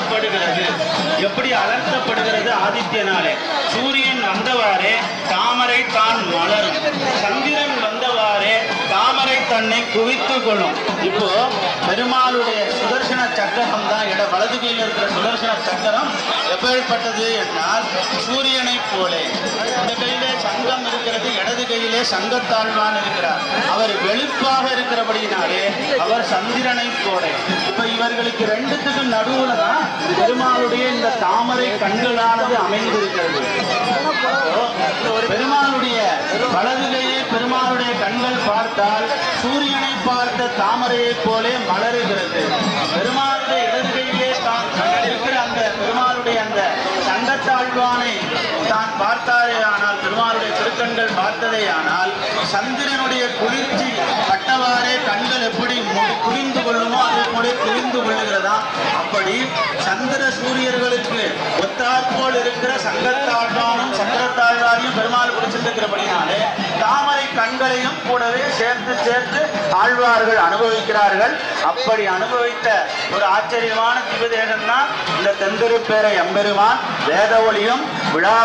அலர்த்தப்படுகிறது. எப்படி அலர்த்தப்படுகிறது? ஆதித்யனாலே. சூரியன் வந்தவாறே தாமரை தான் மலரும், சந்திரன் வந்தவாறே தாமரை தன்னை குவித்து கொள்ளும். இப்போ பெருமாளுடைய சுதர்சன சக்கரம் தான் வலது கையில் இருக்கிற சுதர்சன சக்கரம் எப்பேற்பட்டது என்றால் சூரியனை போலே. இந்த கையிலே சங்கம் இருக்கிறது, இடது கையிலே சங்கத்தாழ்வான் இருக்கிறார். அவர் வெளிப்பாக இருக்கிறபடியினாலே அவர் சந்திரனை போல. இப்ப இவர்களுக்கு ரெண்டுத்துக்கும் நடுவுல தான் பெருமாளுடைய இந்த தாமரை கண்களானது அமைந்திருக்கிறது. பெருமாளுடைய வலது கையை பெருமாளுடைய கண்கள் பார்த்தால் சூரியனை பார்த்த தாமரையை போலே மலருகிறது. பெருமாளுடைய இடது கையிலே தான் இருக்கிற அந்த பெருமாளுடைய அந்த சங்கத்தாழ்வானை தான் பார்த்தாரே ஆனால், பெருமாளுடைய திருக்கண்கள் பார்த்ததே ஆனால், சந்திரனுடைய குளிர்ச்சி பட்டவாறே கண்கள் எப்படி குளிர்ந்து கொள்ளுமோ அதே போல குளிர்ந்து கொள்ளுகிறதா. அப்படி சந்திர சூரியர்களுக்கு ஒத்தாற்போல் இருக்கிற சங்கத்தாழ்வானும் சக்கரத்தாழ்வாரையும் பெருமாள் குடிச்சிருக்கிறபடினாலே தாமரை கண்களையும் கூடவே சேர்த்து சேர்த்து ஆழ்வார்கள் அனுபவிக்கிறார்கள். அப்படி அனுபவித்த ஒரு ஆச்சரியமான திவ்ய தேசம் தான் இந்த தென்திருப்பேரை எம்பெருமான். வேத ஒளியும் விழா